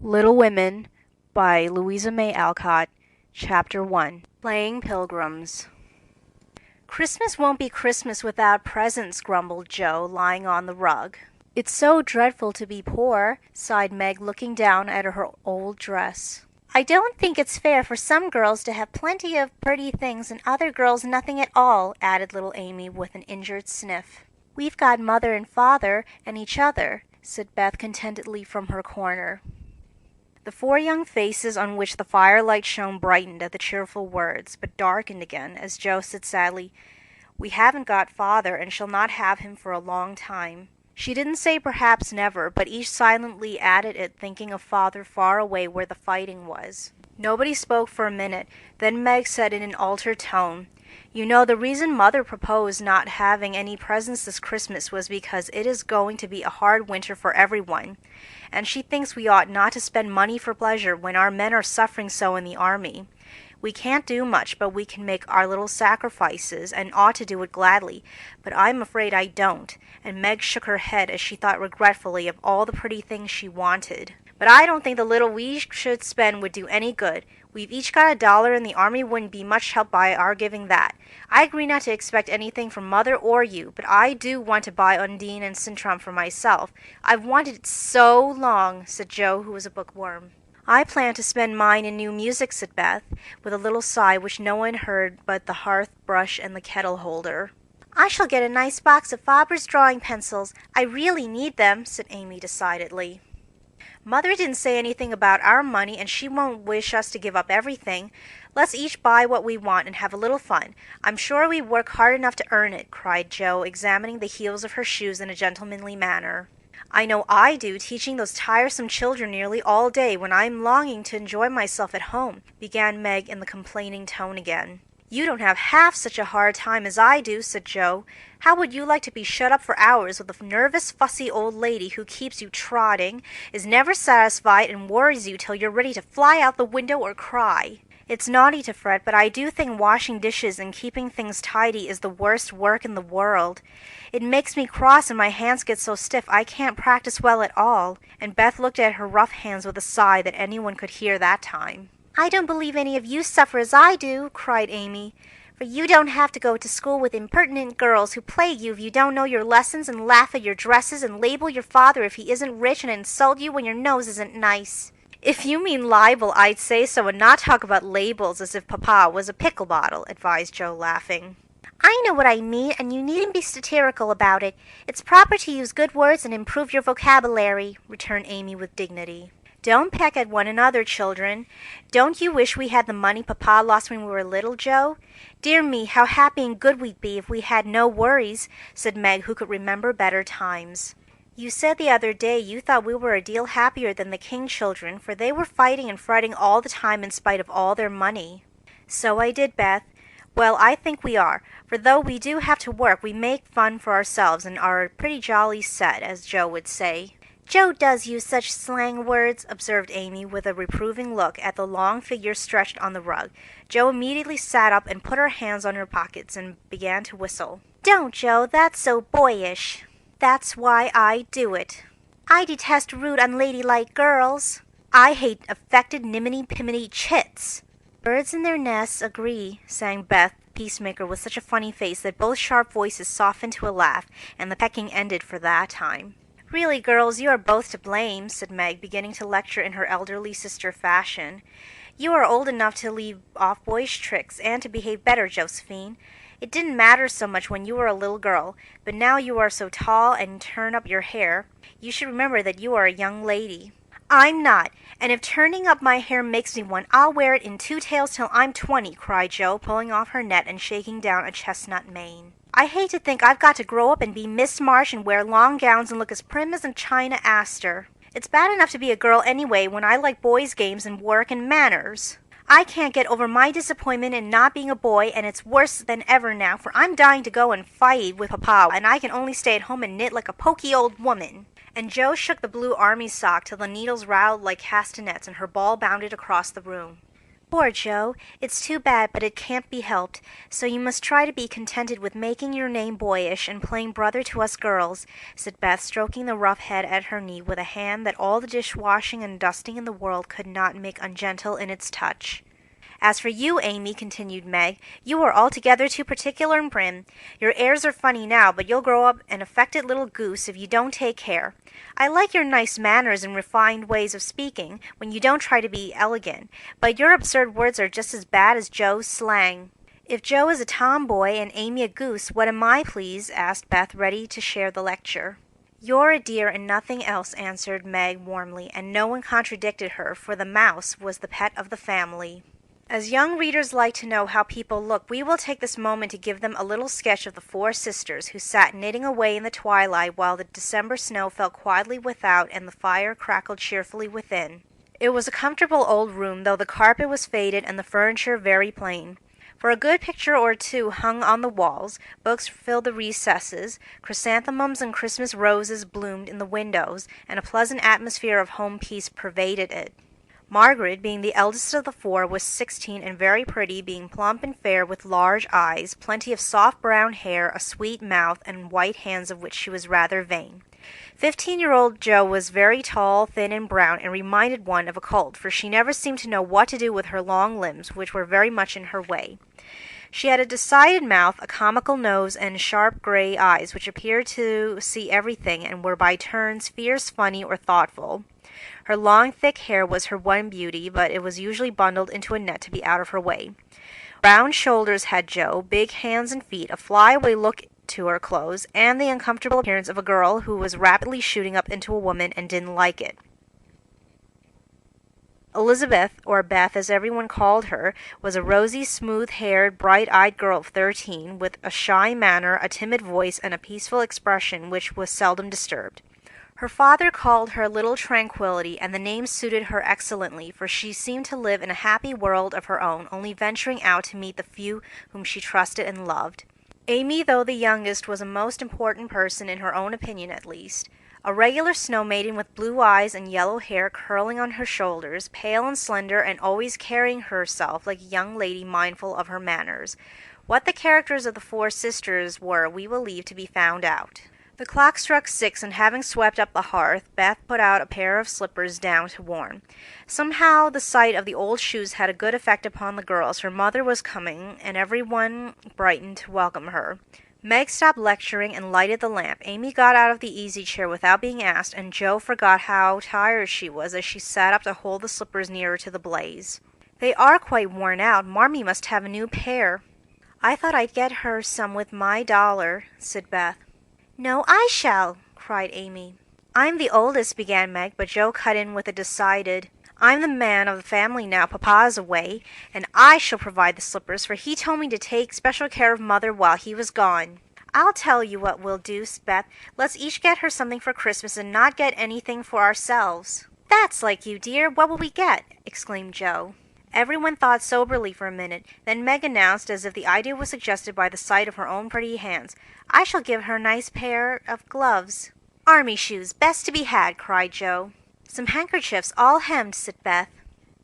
Little Women by Louise May Alcott, Chapter 1. Playing Pilgrims. "Christmas won't be Christmas without presents," grumbled Joe, lying on the rug. "It's so dreadful to be poor," sighed Meg, looking down at her old dress. "I don't think it's fair for some girls to have plenty of pretty things and other girls nothing at all," added little Amy with an injured sniff. "We've got Mother and Father and each other," said Beth contentedly from her corner. The four young faces on which the firelight shone brightened at the cheerful words, but darkened again as Joe said sadly, "We haven't got Father, and shall not have him for a long time." She didn't say perhaps never, but each silently added it, thinking of Father far away where the fighting was. Nobody spoke for a minute. Then Meg said in an altered tone, "You know, the reason Mother proposed not having any presents this Christmas was because it is going to be a hard winter for everyone, and she thinks we ought not to spend money for pleasure when our men are suffering so in the army. We can't do much, but we can make our little sacrifices, and ought to do it gladly, but I'm afraid I don't," and Meg shook her head as she thought regretfully of all the pretty things she wanted. "But I don't think the little we should spend would do any good. We've each got $1, and the army wouldn't be much help by our giving that. I agree not to expect anything from Mother or you, but I do want to buy Undine and Sintram for myself. I've wanted it so long," said Joe, who was a bookworm. "I plan to spend mine in new music," said Beth, with a little sigh which no one heard but the hearth brush and the kettle holder. "I shall get a nice box of Faber's drawing pencils. I really need them," said Amy decidedly. "Mother didn't say anything about our money, and she won't wish us to give up everything. Let's each buy what we want and have a little fun. I'm sure we work hard enough to earn it," cried Joe, examining the heels of her shoes in a gentlemanly manner. "I know I do, teaching those tiresome children nearly all day when I'm longing to enjoy myself at home," began Meg in the complaining tone again. "You don't have half such a hard time as I do," said Joe. "How would you like to be shut up for hours with a nervous, fussy old lady who keeps you trotting, is never satisfied, and worries you till you're ready to fly out the window or cry? It's naughty to fret, but I do think washing dishes and keeping things tidy is the worst work in the world. It makes me cross and my hands get so stiff I can't practice well at all," and Beth looked at her rough hands with a sigh that anyone could hear that time. "I don't believe any of you suffer as I do," cried Amy, "for you don't have to go to school with impertinent girls who plague you if you don't know your lessons, and laugh at your dresses, and label your father if he isn't rich, and insult you when your nose isn't nice." "If you mean libel, I'd say so, and not talk about labels as if Papa was a pickle bottle," advised Joe, laughing. "I know what I mean, and you needn't be satirical about it. It's proper to use good words and improve your vocabulary," returned Amy with dignity. "Don't peck at one another, children. Don't you wish we had the money Papa lost when we were little, Joe? Dear me, how happy and good we'd be if we had no worries," said Meg, who could remember better times. "You said the other day you thought we were a deal happier than the King children, for they were fighting and fretting all the time in spite of all their money." "So I did, Beth. Well, I think we are, for though we do have to work, we make fun for ourselves and are a pretty jolly set, as Joe would say." "Joe does use such slang words," observed Amy, with a reproving look at the long figure stretched on the rug. Joe immediately sat up and put her hands on her pockets and began to whistle. "Don't, Joe, that's so boyish." "That's why I do it." "I detest rude, unladylike girls." "I hate affected niminy-piminy chits." "Birds in their nests agree," sang Beth, peacemaker, with such a funny face that both sharp voices softened to a laugh, and the pecking ended for that time. "Really, girls, you are both to blame," said Meg, beginning to lecture in her elderly sister fashion. "You are old enough to leave off boyish tricks, and to behave better, Josephine. It didn't matter so much when you were a little girl, but now you are so tall and turn up your hair, you should remember that you are a young lady." "I'm not, and if turning up my hair makes me one, I'll wear it in 2 tails till I'm 20, cried Joe, pulling off her net and shaking down a chestnut mane. "I hate to think I've got to grow up and be Miss Marsh and wear long gowns and look as prim as a China aster. It's bad enough to be a girl anyway when I like boys' games and work and manners. I can't get over my disappointment in not being a boy, and it's worse than ever now, for I'm dying to go and fight with Papa, and I can only stay at home and knit like a poky old woman." And Joe shook the blue army sock till the needles rattled like castanets, and her ball bounded across the room. Poor Joe, it's too bad, but it can't be helped, so you must try to be contented with making your name boyish and playing brother to us girls," said Beth, stroking the rough head at her knee with a hand that all the dishwashing and dusting in the world could not make ungentle in its touch. "As for you, Amy," continued Meg, "you are altogether too particular and prim. Your airs are funny now, but you'll grow up an affected little goose if you don't take care. I like your nice manners and refined ways of speaking, when you don't try to be elegant, but your absurd words are just as bad as Joe's slang." "If Joe is a tomboy and Amy a goose, what am I, please?" asked Beth, ready to share the lecture. "You're a dear and nothing else," answered Meg warmly, and no one contradicted her, for the mouse was the pet of the family. As young readers like to know how people look, we will take this moment to give them a little sketch of the four sisters who sat knitting away in the twilight while the December snow fell quietly without and the fire crackled cheerfully within. It was a comfortable old room, though the carpet was faded and the furniture very plain. For a good picture or two hung on the walls, books filled the recesses, chrysanthemums and Christmas roses bloomed in the windows, and a pleasant atmosphere of home peace pervaded it. Margaret, being the eldest of the four, was 16 and very pretty, being plump and fair with large eyes, plenty of soft brown hair, a sweet mouth, and white hands of which she was rather vain. 15-year-old Jo was very tall, thin, and brown, and reminded one of a colt, for she never seemed to know what to do with her long limbs, which were very much in her way. She had a decided mouth, a comical nose, and sharp gray eyes, which appeared to see everything, and were by turns fierce, funny, or thoughtful. Her long, thick hair was her one beauty, but it was usually bundled into a net to be out of her way. Round shoulders had Jo, big hands and feet, a fly-away look to her clothes, and the uncomfortable appearance of a girl who was rapidly shooting up into a woman and didn't like it. Elizabeth, or Beth as everyone called her, was a rosy, smooth-haired, bright-eyed girl of 13, with a shy manner, a timid voice, and a peaceful expression which was seldom disturbed. Her father called her Little Tranquillity, and the name suited her excellently, for she seemed to live in a happy world of her own, only venturing out to meet the few whom she trusted and loved. Amy, though the youngest, was a most important person, in her own opinion at least. A regular snow maiden with blue eyes and yellow hair curling on her shoulders, pale and slender, and always carrying herself like a young lady mindful of her manners. What the characters of the four sisters were we will leave to be found out. The clock struck 6, and having swept up the hearth, Beth put out a pair of slippers down to warm. Somehow the sight of the old shoes had a good effect upon the girls. Her mother was coming, and every one brightened to welcome her. Meg stopped lecturing and lighted the lamp. Amy got out of the easy-chair without being asked, and Jo forgot how tired she was as she sat up to hold the slippers nearer to the blaze. "They are quite worn out. Marmee must have a new pair." "I thought I'd get her some with my dollar," said Beth. "No, I shall," cried Amy. "I'm the oldest," began Meg, but Jo cut in with a decided, "I'm the man of the family now Papa's away, and I shall provide the slippers, for he told me to take special care of Mother while he was gone." "I'll tell you what we'll do, Beth. Let's each get her something for Christmas and not get anything for ourselves." "That's like you, dear. What will we get?" exclaimed Jo. Everyone thought soberly for a minute. Then Meg announced, as if the idea was suggested by the sight of her own pretty hands, "I shall give her a nice pair of gloves." "Army shoes, best to be had," cried Jo. "Some handkerchiefs, all hemmed," said Beth.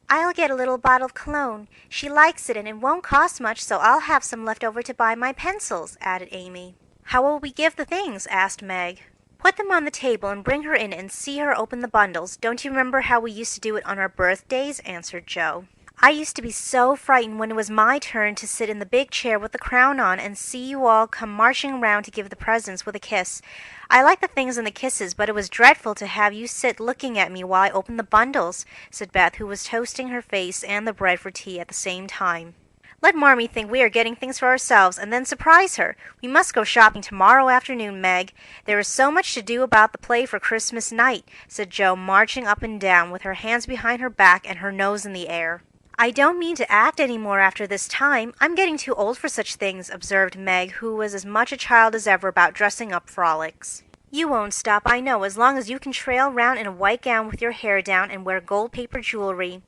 "I'll get a little bottle of cologne. She likes it, and it won't cost much, so I'll have some left over to buy my pencils," added Amy. "How will we give the things?" asked Meg. "Put them on the table and bring her in and see her open the bundles. Don't you remember how we used to do it on our birthdays?" answered Jo. "I used to be so frightened when it was my turn to sit in the big chair with the crown on and see you all come marching round to give the presents with a kiss. I liked the things and the kisses, but it was dreadful to have you sit looking at me while I opened the bundles," said Beth, who was toasting her face and the bread for tea at the same time. "Let Marmee think we are getting things for ourselves, and then surprise her. We must go shopping tomorrow afternoon, Meg. There is so much to do about the play for Christmas night," said Jo, marching up and down with her hands behind her back and her nose in the air. "I don't mean to act any more after this time. I'm getting too old for such things," observed Meg, who was as much a child as ever about dressing up frolics. "You won't stop, I know, as long as you can trail round in a white gown with your hair down and wear gold-paper jewelry.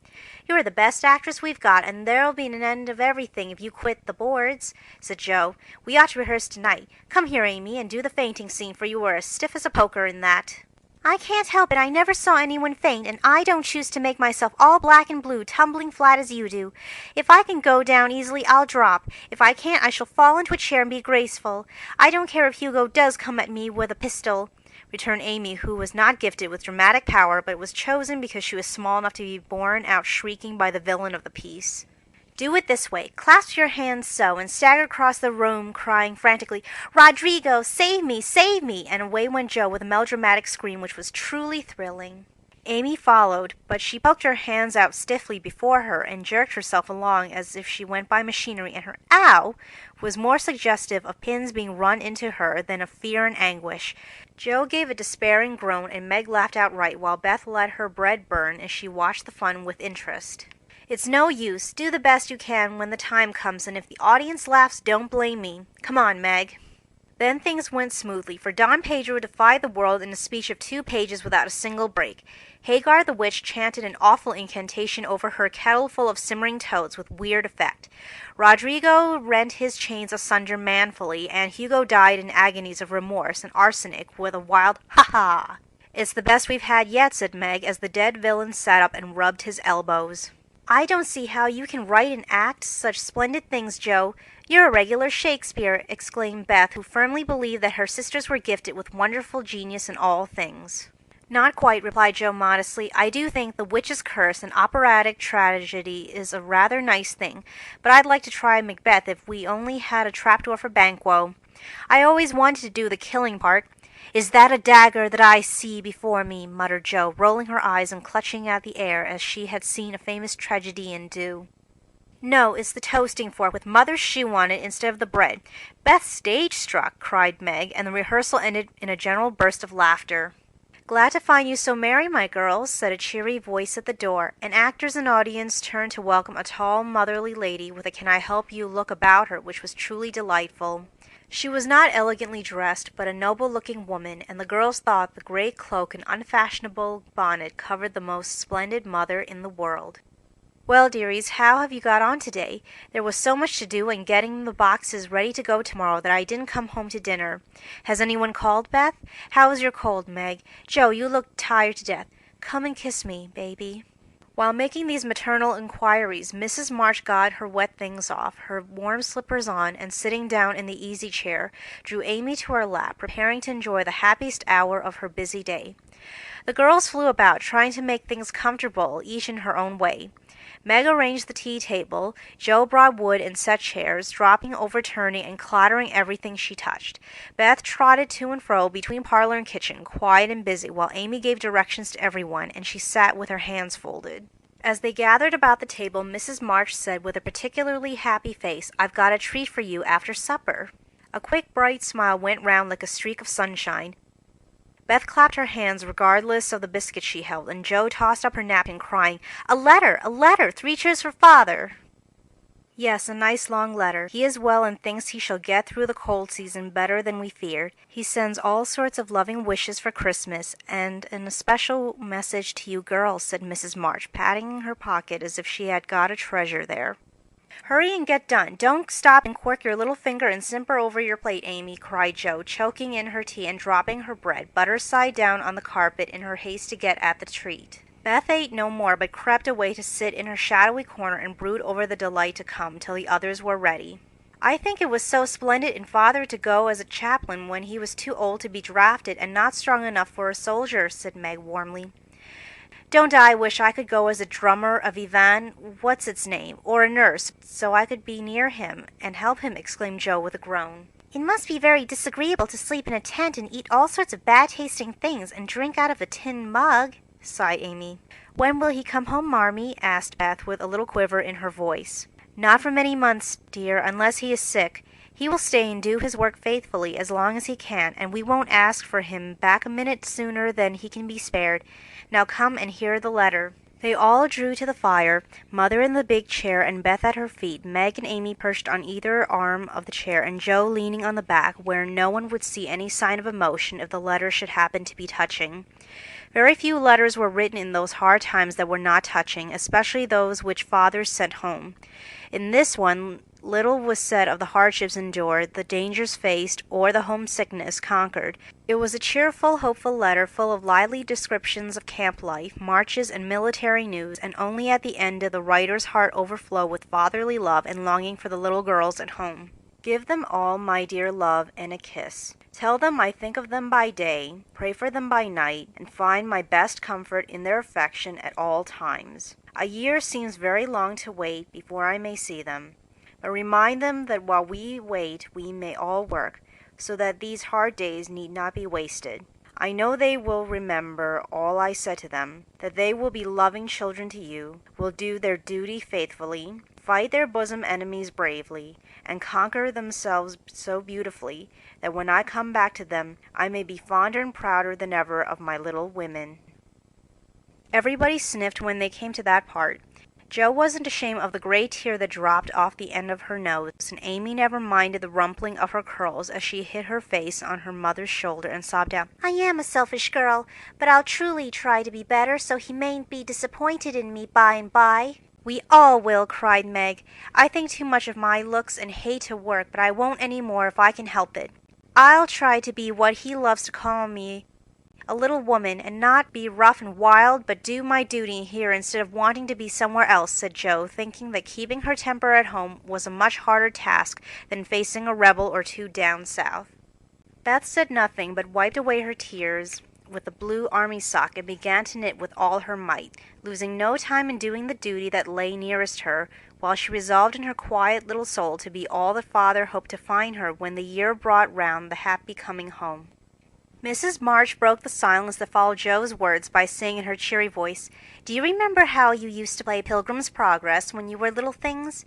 You're the best actress we've got, and there'll be an end of everything if you quit the boards," said Jo. "We ought to rehearse tonight. Come here, Amy, and do the fainting scene, for you are as stiff as a poker in that." I can't help it. I never saw anyone faint, and I don't choose to make myself all black and blue, tumbling flat as you do. If I can go down easily, I'll drop. If I can't, I shall fall into a chair and be graceful. I don't care if Hugo does come at me with a pistol," returned Amy, who was not gifted with dramatic power, but was chosen because she was small enough to be borne out shrieking by the villain of the piece. "Do it this way. Clasp your hands so, and stagger across the room, crying frantically, 'Rodrigo, save me, save me!' And away went Joe with a melodramatic scream which was truly thrilling. Amy followed, but she poked her hands out stiffly before her and jerked herself along as if she went by machinery, and her "ow" was more suggestive of pins being run into her than of fear and anguish. Joe gave a despairing groan, and Meg laughed outright, while Beth let her bread burn as she watched the fun with interest. "It's no use. Do the best you can when the time comes, and if the audience laughs, don't blame me. Come on, Meg." Then things went smoothly, for Don Pedro defied the world in a speech of 2 pages without a single break. Hagar the witch chanted an awful incantation over her kettle full of simmering toads with weird effect. Rodrigo rent his chains asunder manfully, and Hugo died in agonies of remorse and arsenic with a wild "ha-ha." "It's the best we've had yet," said Meg, as the dead villain sat up and rubbed his elbows. "I don't see how you can write and act such splendid things, Joe. You're a regular Shakespeare," exclaimed Beth, who firmly believed that her sisters were gifted with wonderful genius in all things. "Not quite," replied Joe modestly. "I do think The Witch's Curse, an operatic tragedy, is a rather nice thing, but I'd like to try Macbeth if we only had a trapdoor for Banquo. I always wanted to do the killing part." "Is that a dagger that I see before me?" muttered Joe, rolling her eyes and clutching at the air as she had seen a famous tragedian do. "No, it's the toasting fork with Mother's shoe on it instead of the bread. Beth stage struck," cried Meg, and the rehearsal ended in a general burst of laughter. "Glad to find you so merry, my girls," said a cheery voice at the door, and actors and audience turned to welcome a tall, motherly lady with a "Can I help you?" look about her, which was truly delightful. She was not elegantly dressed, but a noble-looking woman, and the girls thought the grey cloak and unfashionable bonnet covered the most splendid mother in the world. "Well, dearies, how have you got on today? There was so much to do in getting the boxes ready to go tomorrow that I didn't come home to dinner. Has anyone called, Beth? How is your cold, Meg? Joe, you look tired to death. Come and kiss me, baby." While making these maternal inquiries, Mrs. March got her wet things off, her warm slippers on, and sitting down in the easy-chair, drew Amy to her lap, preparing to enjoy the happiest hour of her busy day. The girls flew about, trying to make things comfortable, each in her own way. Meg arranged the tea table, Joe brought wood and set chairs, dropping, overturning, and clattering everything she touched. Beth trotted to and fro between parlor and kitchen, quiet and busy, while Amy gave directions to everyone, and she sat with her hands folded. As they gathered about the table, Mrs. March said with a particularly happy face, "I've got a treat for you after supper." A quick, bright smile went round like a streak of sunshine. Beth clapped her hands regardless of the biscuit she held, and Joe tossed up her napkin, crying, "A letter! A letter! 3 cheers for father!" "Yes, a nice long letter. He is well and thinks he shall get through the cold season better than we feared. He sends all sorts of loving wishes for Christmas, and an especial message to you girls," said Mrs. March, patting her pocket as if she had got a treasure there. "Hurry and get done. Don't stop and quirk your little finger and simper over your plate, Amy," cried Joe, choking in her tea and dropping her bread, butter side down, on the carpet in her haste to get at the treat. Beth ate no more, but crept away to sit in her shadowy corner and brood over the delight to come, till the others were ready. "I think it was so splendid in father to go as a chaplain when he was too old to be drafted and not strong enough for a soldier," said Meg warmly. "Don't I wish I could go as a drummer of Ivan What's-its-name, or a nurse, so I could be near him and help him," exclaimed Joe with a groan. "It must be very disagreeable to sleep in a tent and eat all sorts of bad-tasting things and drink out of a tin mug," sighed Amy. "When will he come home, Marmee?" asked Beth with a little quiver in her voice. "Not for many months, dear, unless he is sick. He will stay and do his work faithfully as long as he can, and we won't ask for him back a minute sooner than he can be spared. Now come and hear the letter." They all drew to the fire, Mother in the big chair and Beth at her feet, Meg and Amy perched on either arm of the chair, and Joe leaning on the back, where no one would see any sign of emotion if the letter should happen to be touching. Very few letters were written in those hard times that were not touching, especially those which fathers sent home. In this one Little was said of the hardships endured, the dangers faced, or the homesickness conquered. It was a cheerful, hopeful letter full of lively descriptions of camp life, marches, and military news, and only at the end did the writer's heart overflow with fatherly love and longing for the little girls at home. Give them all my dear love and a kiss. Tell them I think of them by day, pray for them by night, and find my best comfort in their affection at all times. A year seems very long to wait before I may see them. But remind them that while we wait, we may all work, so that these hard days need not be wasted. I know they will remember all I said to them, that they will be loving children to you, will do their duty faithfully, fight their bosom enemies bravely, and conquer themselves so beautifully that when I come back to them, I may be fonder and prouder than ever of my little women. Everybody sniffed when they came to that part. Jo wasn't ashamed of the great tear that dropped off the end of her nose, and Amy never minded the rumpling of her curls as she hid her face on her mother's shoulder and sobbed out, "I am a selfish girl, but I'll truly try to be better so he mayn't be disappointed in me by and by." "We all will," cried Meg. "I think too much of my looks and hate to work, but I won't any more if I can help it. I'll try to be what he loves to call me, a little woman, and not be rough and wild, but do my duty here instead of wanting to be somewhere else," said Jo, thinking that keeping her temper at home was a much harder task than facing a rebel or two down south. Beth said nothing, but wiped away her tears with the blue army sock and began to knit with all her might, losing no time in doing the duty that lay nearest her, while she resolved in her quiet little soul to be all that Father hoped to find her when the year brought round the happy coming home. Mrs. March broke the silence that followed Jo's words by saying in her cheery voice, "Do you remember how you used to play Pilgrim's Progress when you were little things?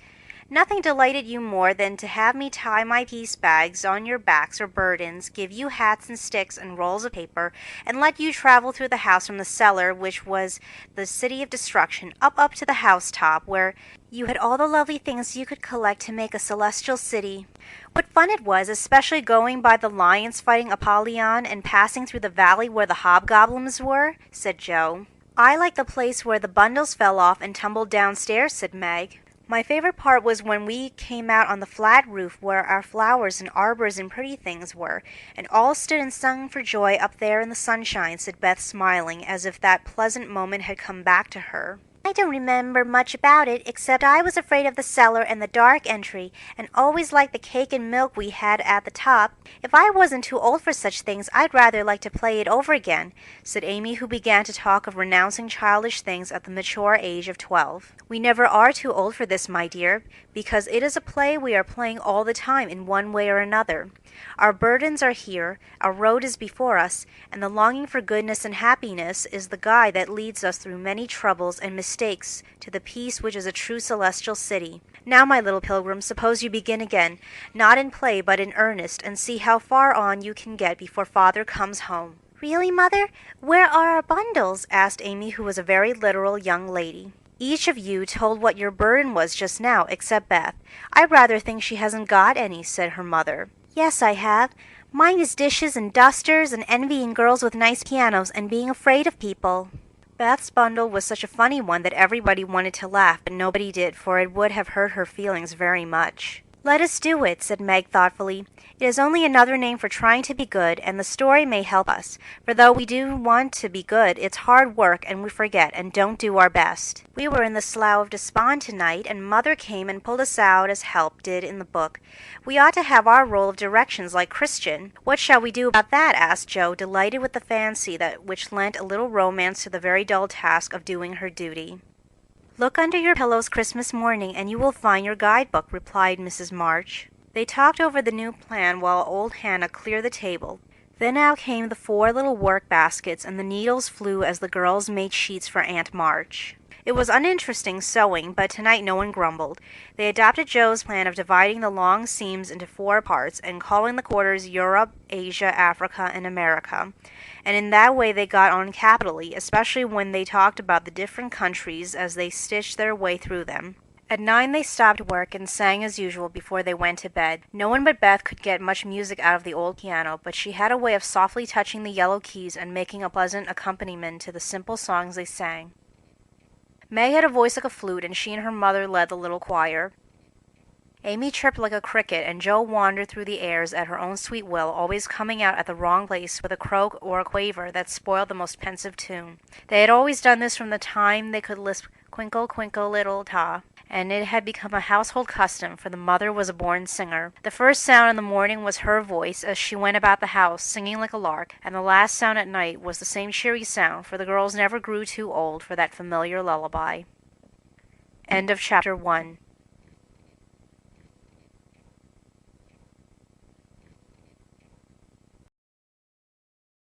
Nothing delighted you more than to have me tie my piece bags on your backs or burdens, give you hats and sticks and rolls of paper, and let you travel through the house from the cellar, which was the city of destruction, up to the housetop, where you had all the lovely things you could collect to make a celestial city. What fun it was, especially going by the lions fighting Apollyon and passing through the valley where the hobgoblins were," said Jo. "I like the place where the bundles fell off and tumbled downstairs," said Meg. "My favorite part was when we came out on the flat roof where our flowers and arbors and pretty things were, and all stood and sung for joy up there in the sunshine," said Beth, smiling, as if that pleasant moment had come back to her. "I don't remember much about it, except I was afraid of the cellar and the dark entry, and always liked the cake and milk we had at the top. If I wasn't too old for such things, I'd rather like to play it over again," said Amy, who began to talk of renouncing childish things at the mature age of 12. "We never are too old for this, my dear, because it is a play we are playing all the time in one way or another. Our burdens are here, our road is before us, and the longing for goodness and happiness is the guide that leads us through many troubles and mistakes to the peace which is a true celestial city. Now, my little pilgrim, suppose you begin again, not in play but in earnest, and see how far on you can get before Father comes home." "Really, Mother? Where are our bundles?" asked Amy, who was a very literal young lady. "Each of you told what your burden was just now, except Beth. I rather think she hasn't got any," said her mother. "Yes, I have. Mine is dishes and dusters and envying girls with nice pianos and being afraid of people." Beth's bundle was such a funny one that everybody wanted to laugh, but nobody did, for it would have hurt her feelings very much. "Let us do it," said Meg thoughtfully. "It is only another name for trying to be good, and the story may help us, for though we do want to be good, it's hard work, and we forget and don't do our best. We were in the Slough of Despond tonight, and Mother came and pulled us out as Help did in the book. We ought to have our roll of directions like Christian." "What shall we do about that?" asked Jo, delighted with the fancy which lent a little romance to the very dull task of doing her duty. "Look under your pillows Christmas morning, and you will find your guidebook," replied Mrs. March. They talked over the new plan while old Hannah cleared the table. Then out came the 4 little work baskets, and the needles flew as the girls made sheets for Aunt March. It was uninteresting sewing, but tonight no one grumbled. They adopted Jo's plan of dividing the long seams into 4 parts and calling the quarters Europe, Asia, Africa, and America. And in that way they got on capitally, especially when they talked about the different countries as they stitched their way through them. At 9 they stopped work and sang as usual before they went to bed. No one but Beth could get much music out of the old piano, but she had a way of softly touching the yellow keys and making a pleasant accompaniment to the simple songs they sang. May had a voice like a flute, and she and her mother led the little choir. Amy chirped like a cricket, and Jo wandered through the airs at her own sweet will, always coming out at the wrong place with a croak or a quaver that spoiled the most pensive tune. They had always done this from the time they could lisp "Twinkle, twinkle, little ta," and it had become a household custom, for the mother was a born singer. The first sound in the morning was her voice as she went about the house, singing like a lark, and the last sound at night was the same cheery sound, for the girls never grew too old for that familiar lullaby. End of chapter 1.